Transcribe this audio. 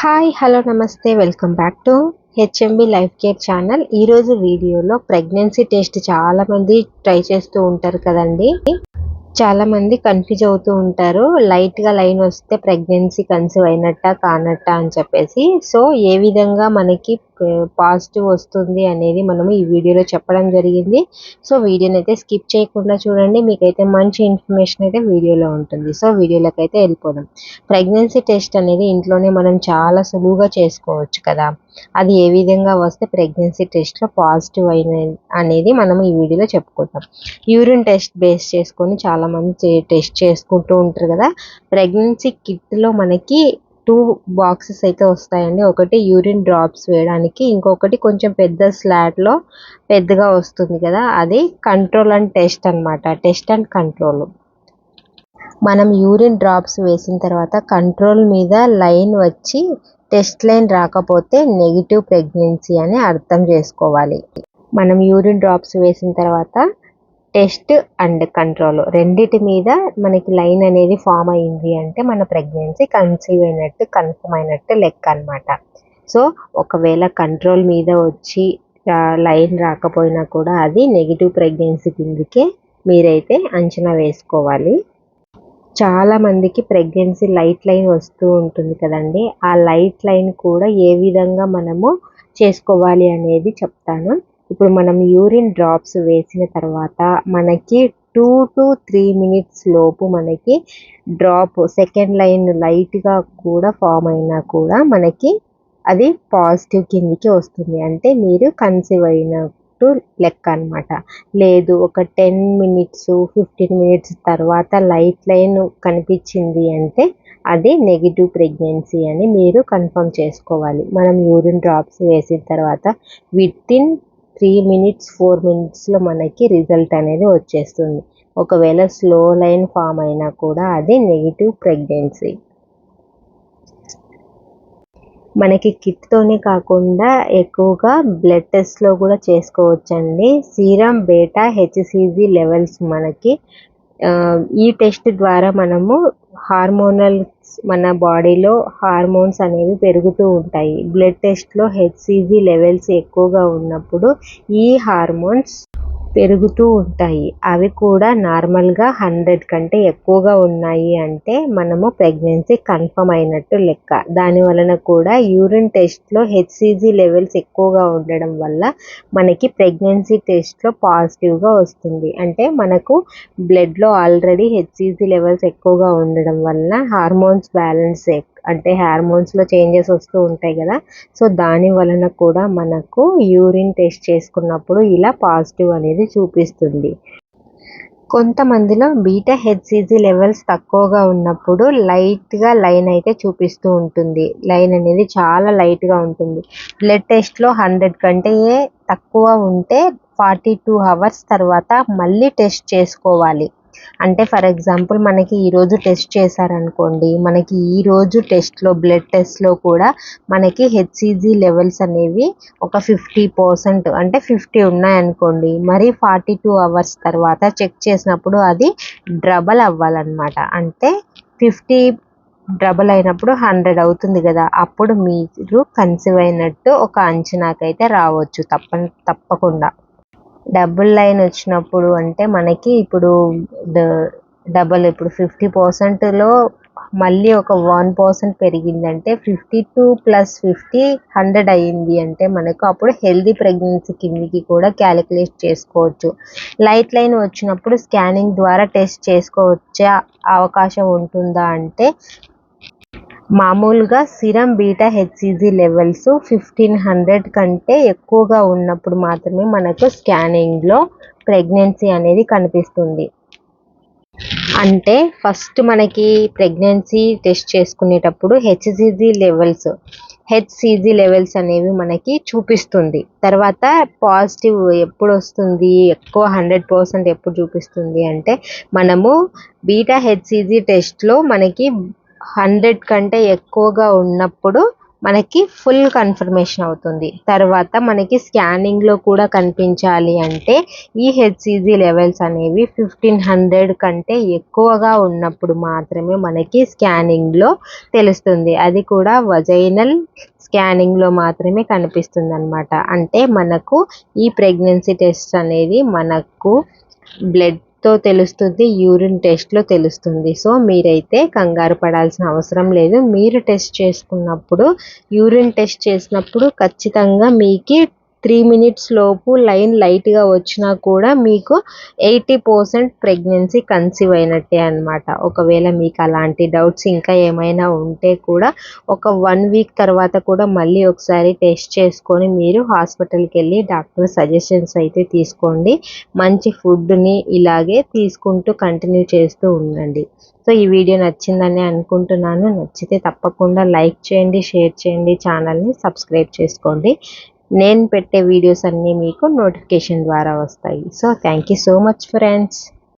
Hi hello నమస్తే welcome back to HMB life care channel. ఈరోజు వీడియోలో ప్రెగ్నెన్సీ టెస్ట్ చాలామంది ట్రై చేస్తూ ఉంటారు కదండి. చాలామంది కన్ఫ్యూజ్ అవుతూ ఉంటారు, లైట్గా లైన్ వస్తే ప్రెగ్నెన్సీ కన్సీవ్ అయినట్టా కానట్టా అని చెప్పేసి. సో ఏ విధంగా మనకి పాజిటివ్ వస్తుంది అనేది మనము ఈ వీడియోలో చెప్పడం జరిగింది. సో వీడియోని అయితే స్కిప్ చేయకుండా చూడండి, మీకైతే మంచి ఇన్ఫర్మేషన్ అయితే వీడియోలో ఉంటుంది. సో వీడియోలోకి అయితే వెళ్ళిపోదాం. ప్రెగ్నెన్సీ టెస్ట్ అనేది ఇంట్లోనే మనం చాలా సులువుగా చేసుకోవచ్చు కదా. అది ఏ విధంగా వస్తే ప్రెగ్నెన్సీ టెస్ట్లో పాజిటివ్ అయిన అనేది మనం ఈ వీడియోలో చెప్పుకుందాం. యూరిన్ టెస్ట్ బేస్ చేసుకొని చాలామంది టెస్ట్ చేసుకుంటూ ఉంటారు కదా. ప్రెగ్నెన్సీ కిట్లో మనకి 2 బాక్సెస్ అయితే వస్తాయండి. ఒకటి యూరిన్ డ్రాప్స్ వేయడానికి, ఇంకొకటి కొంచెం పెద్ద స్లాట్లో పెద్దగా వస్తుంది కదా, అది కంట్రోల్ అండ్ టెస్ట్ అనమాట. Test and control. మనం యూరిన్ డ్రాప్స్ వేసిన తర్వాత కంట్రోల్ మీద లైన్ వచ్చి టెస్ట్ లైన్ రాకపోతే నెగిటివ్ ప్రెగ్నెన్సీ అని అర్థం చేసుకోవాలి. మనం యూరిన్ డ్రాప్స్ వేసిన తర్వాత టెస్ట్ అండ్ కంట్రోల్ రెండిటి మీద మనకి లైన్ అనేది ఫామ్ అయింది అంటే మన ప్రెగ్నెన్సీ కన్సీవ్ అయినట్టు, కన్ఫర్మ్ అయినట్టు లెక్క అనమాట. సో ఒకవేళ కంట్రోల్ మీద వచ్చి లైన్ రాకపోయినా కూడా అది నెగిటివ్ ప్రెగ్నెన్సీ కిందకే మీరైతే అంచనా వేసుకోవాలి. చాలామందికి ప్రెగ్నెన్సీ లైట్ లైన్ వస్తూ ఉంటుంది కదండి. ఆ లైట్ లైన్ కూడా ఏ విధంగా మనము చేసుకోవాలి అనేది చెప్తాను. ఇప్పుడు మనం యూరిన్ డ్రాప్స్ వేసిన తర్వాత మనకి 2 to 3 minutes లోపు మనకి డ్రాప్ సెకండ్ లైన్ లైట్గా కూడా ఫామ్ అయినా కూడా మనకి అది పాజిటివ్ కిందికి వస్తుంది. అంటే మీరు కన్సీవ్ అయినట్టు లెక్క అనమాట. లేదు ఒక 10 minutes 15 minutes తర్వాత లైట్ లైన్ కనిపించింది అంటే అది నెగిటివ్ ప్రెగ్నెన్సీ అని మీరు కన్ఫర్మ్ చేసుకోవాలి. మనం యూరిన్ డ్రాప్స్ వేసిన తర్వాత వితిన్ 3 minutes 4 minutesలో మనకి రిజల్ట్ అనేది వచ్చేస్తుంది. ఒకవేళ స్లో లైన్ ఫామ్ అయినా కూడా అది నెగిటివ్ ప్రెగ్నెన్సీ. మనకి కిట్తోనే కాకుండా ఎక్కువగా బ్లడ్ టెస్ట్లో కూడా చేసుకోవచ్చండి. సీరం బీటా హెచ్సిజి లెవెల్స్ మనకి ఈ టెస్ట్ ద్వారా మనము మన బాడీలో హార్మోన్స్ అనేవి పెరుగుతూ ఉంటాయి. బ్లడ్ టెస్ట్లో హెచ్సిజి లెవెల్స్ ఎక్కువగా ఉన్నప్పుడు ఈ హార్మోన్స్ పెరుగుతూ ఉంటాయి. అవి కూడా నార్మల్గా 100 కంటే ఎక్కువగా ఉన్నాయి అంటే మనము ప్రెగ్నెన్సీ కన్ఫర్మ్ అయినట్టు లెక్క. దాని వలన కూడా యూరిన్ టెస్ట్లో హెచ్సిజి లెవెల్స్ ఎక్కువగా ఉండడం వల్ల మనకి ప్రెగ్నెన్సీ టెస్ట్లో పాజిటివ్గా వస్తుంది. అంటే మనకు బ్లడ్లో ఆల్రెడీ హెచ్సిజి లెవెల్స్ ఎక్కువగా ఉండడం వలన హార్మోన్స్ బ్యాలెన్స్, అంటే హార్మోన్స్లో చేంజెస్ వస్తూ ఉంటాయి కదా. సో దాని వలన కూడా మనకు యూరిన్ టెస్ట్ చేసుకున్నప్పుడు ఇలా పాజిటివ్ అనేది చూపిస్తుంది. కొంతమందిలో బీటా హెచ్సిజి లెవెల్స్ తక్కువగా ఉన్నప్పుడు లైట్గా లైన్ అయితే చూపిస్తూ ఉంటుంది. లైన్ అనేది చాలా లైట్గా ఉంటుంది. బ్లడ్ టెస్ట్లో 100 కంటే తక్కువ ఉంటే 42 hours తర్వాత మళ్ళీ టెస్ట్ చేసుకోవాలి. అంటే ఫర్ ఎగ్జాంపుల్ మనకి ఈరోజు టెస్ట్ చేశారనుకోండి, మనకి ఈరోజు టెస్ట్లో బ్లడ్ టెస్ట్లో కూడా మనకి హెచ్సిజి లెవెల్స్ అనేవి ఒక 50% అంటే 50 ఉన్నాయనుకోండి, మరి 42 hours తర్వాత చెక్ చేసినప్పుడు అది డబల్ అవ్వాలన్నమాట. అంటే 50 డబల్ అయినప్పుడు 100 అవుతుంది కదా. అప్పుడు మీరు కన్సీవ్ అయినట్టు ఒక అంచనాకైతే రావచ్చు తప్పకుండా. డబుల్ లైన్ వచ్చినప్పుడు అంటే మనకి ఇప్పుడు డబల్, ఇప్పుడు 50%లో మళ్ళీ ఒక 1% పెరిగిందంటే 52 + 50 100 అయ్యింది అంటే మనకు అప్పుడు హెల్దీ ప్రెగ్నెన్సీ కిందికి కూడా క్యాలిక్యులేట్ చేసుకోవచ్చు. లైట్ లైన్ వచ్చినప్పుడు స్కానింగ్ ద్వారా టెస్ట్ చేసుకోవచ్చే అవకాశం ఉంటుందా అంటే మామూలుగా సీరం బీటా హెచ్సిజి లెవెల్స్ 1500 కంటే ఎక్కువగా ఉన్నప్పుడు మాత్రమే మనకు స్కానింగ్లో ప్రెగ్నెన్సీ అనేది కనిపిస్తుంది. అంటే ఫస్ట్ మనకి ప్రెగ్నెన్సీ టెస్ట్ చేసుకునేటప్పుడు హెచ్సిజి లెవెల్స్ అనేవి మనకి చూపిస్తుంది. తర్వాత పాజిటివ్ ఎప్పుడు వస్తుంది, ఎక్కువ 100% ఎప్పుడు చూపిస్తుంది అంటే మనము బీటా హెచ్సిజి టెస్ట్లో మనకి 100 కంటే ఎక్కువగా ఉన్నప్పుడు మనకి ఫుల్ కన్ఫర్మేషన్ అవుతుంది. తర్వాత మనకి స్కానింగ్లో కూడా కనిపించాలి అంటే ఈ హెచ్సిజి లెవెల్స్ అనేవి 1500 కంటే ఎక్కువగా ఉన్నప్పుడు మాత్రమే మనకి స్కానింగ్లో తెలుస్తుంది. అది కూడా వజైనల్ స్కానింగ్లో మాత్రమే కనిపిస్తుంది అనమాట. అంటే మనకు ఈ ప్రెగ్నెన్సీ టెస్ట్ అనేది మనకు బ్లడ్తో తెలుస్తుంది, యూరిన్ టెస్ట్లో తెలుస్తుంది. సో మీరైతే కంగారు పడాల్సిన అవసరం లేదు. మీరు టెస్ట్ చేసుకున్నప్పుడు, యూరిన్ టెస్ట్ చేసినప్పుడు ఖచ్చితంగా మీకు 3 మినిట్స్ లోపు లైన్ లైట్గా వచ్చినా కూడా మీకు 80% ప్రెగ్నెన్సీ కన్సీవ్ అయినట్టే అనమాట. ఒకవేళ మీకు అలాంటి డౌట్స్ ఇంకా ఏమైనా ఉంటే కూడా ఒక 1 వీక్ తర్వాత కూడా మళ్ళీ ఒకసారి టెస్ట్ చేసుకొని మీరు హాస్పిటల్కి వెళ్ళి డాక్టర్ సజెషన్స్ అయితే తీసుకోండి. మంచి ఫుడ్ని ఇలాగే తీసుకుంటూ కంటిన్యూ చేస్తూ ఉండండి. సో ఈ వీడియో నచ్చిందని అనుకుంటున్నాను. నచ్చితే తప్పకుండా లైక్ చేయండి, షేర్ చేయండి, ఛానల్ని సబ్స్క్రైబ్ చేసుకోండి. నేను పెట్టే వీడియోస్ అన్నీ మీకు నోటిఫికేషన్ ద్వారా వస్తాయి. So thank you so much friends.